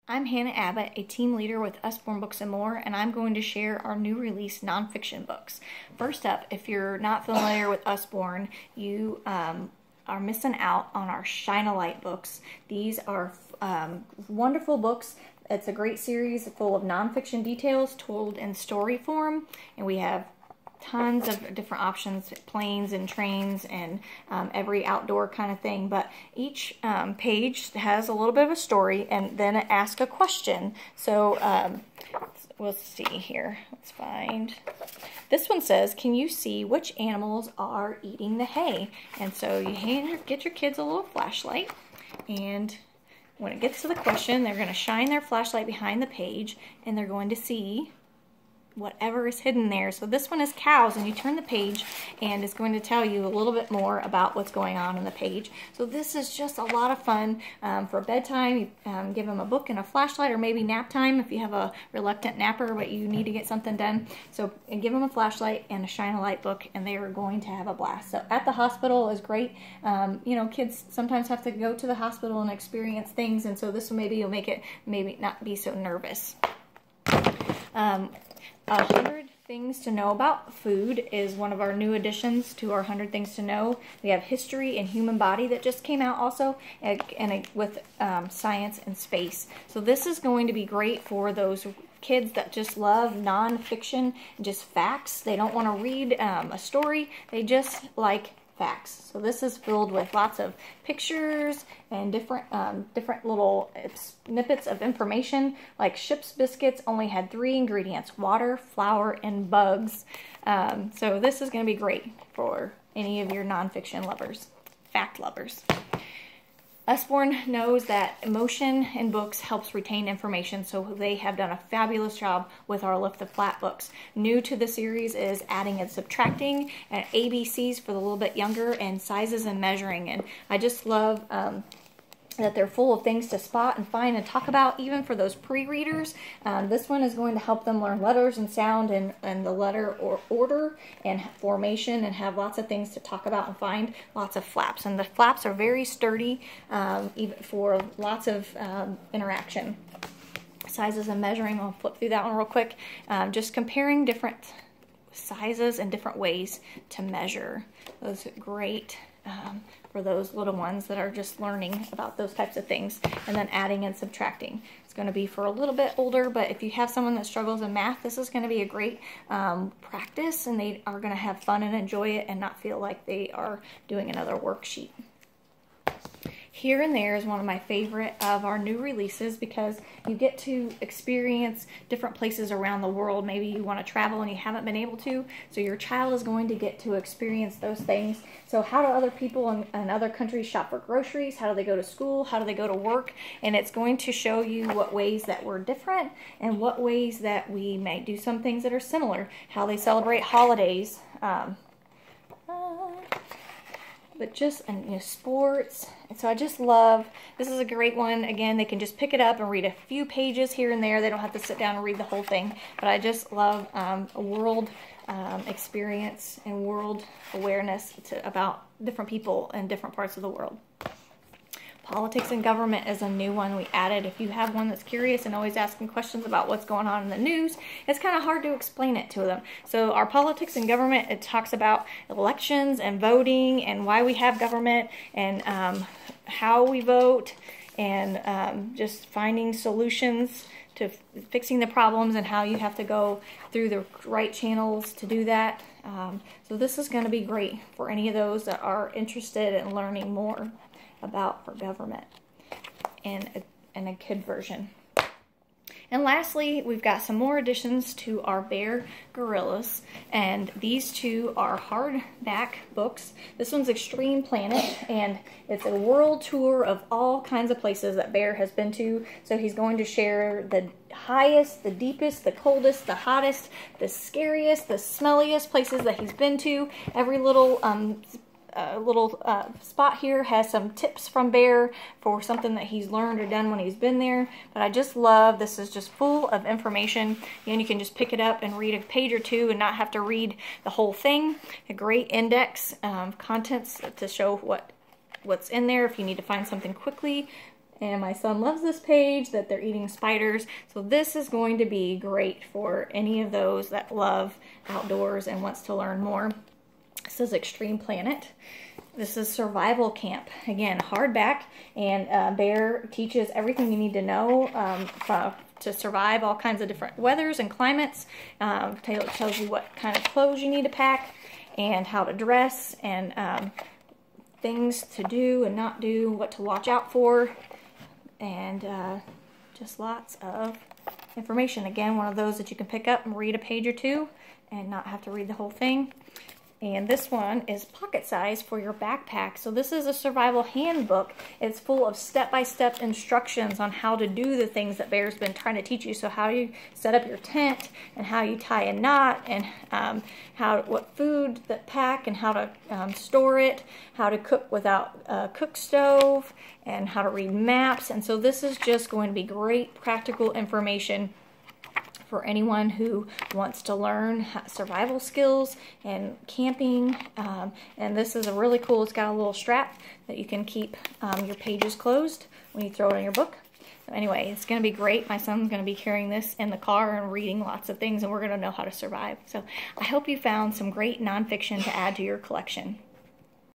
I'm Hannah Abbott, a team leader with Usborne Books and More, and I'm going to share our new release nonfiction books. First up, if you're not familiar with Usborne, you are missing out on our Shine a Light books. These are wonderful books. It's a great series full of nonfiction details told in story form, and we have tons of different options, planes and trains and every outdoor kind of thing, but each page has a little bit of a story and then it asks a question. So we'll see here, let's find, this one says, can you see which animals are eating the hay? And so you get your kids a little flashlight, and when it gets to the question, they're going to shine their flashlight behind the page and they're going to see whatever is hidden there. So this one is cows, and you turn the page and it's going to tell you a little bit more about what's going on in the page. So this is just a lot of fun for bedtime. You give them a book and a flashlight, or maybe nap time if you have a reluctant napper but you need to get something done. So give them a flashlight and a Shine a Light book and they are going to have a blast. So at the hospital is great. You know, kids sometimes have to go to the hospital and experience things, and so this one maybe will make it maybe not be so nervous. 100 Things to Know About Food is one of our new additions to our 100 Things to Know. We have History and Human Body that just came out also, and with Science and Space. So this is going to be great for those kids that just love nonfiction and just facts. They don't want to read a story. They just like facts. So this is filled with lots of pictures and different little snippets of information, like ship's biscuits only had 3 ingredients: water, flour, and bugs. So this is going to be great for any of your nonfiction lovers, fact lovers. Usborne knows that emotion in books helps retain information, so they have done a fabulous job with our Lift the Flap books. New to the series is adding and subtracting, and ABCs for the little bit younger, and sizes and measuring. And I just love that they're full of things to spot and find and talk about, even for those pre-readers. This one is going to help them learn letters and sound and the letter or order and formation, and have lots of things to talk about and find. Lots of flaps, and the flaps are very sturdy, even for lots of interaction. Sizes and measuring, I'll flip through that one real quick. Just comparing different sizes and different ways to measure. Those are great for those little ones that are just learning about those types of things. And then adding and subtracting. It's going to be for a little bit older, but if you have someone that struggles in math, this is going to be a great practice, and they are going to have fun and enjoy it and not feel like they are doing another worksheet. Here and There is one of my favorite of our new releases, because you get to experience different places around the world. Maybe you want to travel and you haven't been able to, so your child is going to get to experience those things. So how do other people in other countries shop for groceries? How do they go to school? How do they go to work? And it's going to show you what ways that we're different and what ways that we may do some things that are similar. How they celebrate holidays. But just, and you know, sports. And so I just love, this is a great one. Again, they can just pick it up and read a few pages here and there. They don't have to sit down and read the whole thing. But I just love a world experience and world awareness about different people in different parts of the world. Politics and Government is a new one we added. If you have one that's curious and always asking questions about what's going on in the news, it's kind of hard to explain it to them. So our Politics and Government, it talks about elections and voting and why we have government, and how we vote, and just finding solutions to fixing the problems, and how you have to go through the right channels to do that. So this is going to be great for any of those that are interested in learning more about our government, and a kid version. And lastly, we've got some more additions to our Bear Gorillas, and these two are hardback books. This one's Extreme Planet, and it's a world tour of all kinds of places that Bear has been to. So he's going to share the highest, the deepest, the coldest, the hottest, the scariest, the smelliest places that he's been to. Every little spot here has some tips from Bear for something that he's learned or done when he's been there. But I just love, this is just full of information, and you can just pick it up and read a page or two and not have to read the whole thing. A great index, contents to show what's in there if you need to find something quickly. And my son loves this page, that they're eating spiders. So this is going to be great for any of those that love outdoors and wants to learn more. This is Extreme Planet. This is Survival Camp. Again, hardback, and Bear teaches everything you need to know to survive all kinds of different weathers and climates. Tells you what kind of clothes you need to pack and how to dress, and things to do and not do, what to watch out for, and just lots of information. Again, one of those that you can pick up and read a page or two and not have to read the whole thing. And this one is pocket size for your backpack. So this is a survival handbook. It's full of step-by-step instructions on how to do the things that Bear's been trying to teach you. So how you set up your tent, and how you tie a knot, and what food that pack, and how to store it, how to cook without a cook stove, and how to read maps. And so this is just going to be great practical information for anyone who wants to learn survival skills and camping. And this is a really cool, it's got a little strap that you can keep your pages closed when you throw it in your book. So anyway, it's going to be great. My son's going to be carrying this in the car and reading lots of things, and we're going to know how to survive. So I hope you found some great nonfiction to add to your collection.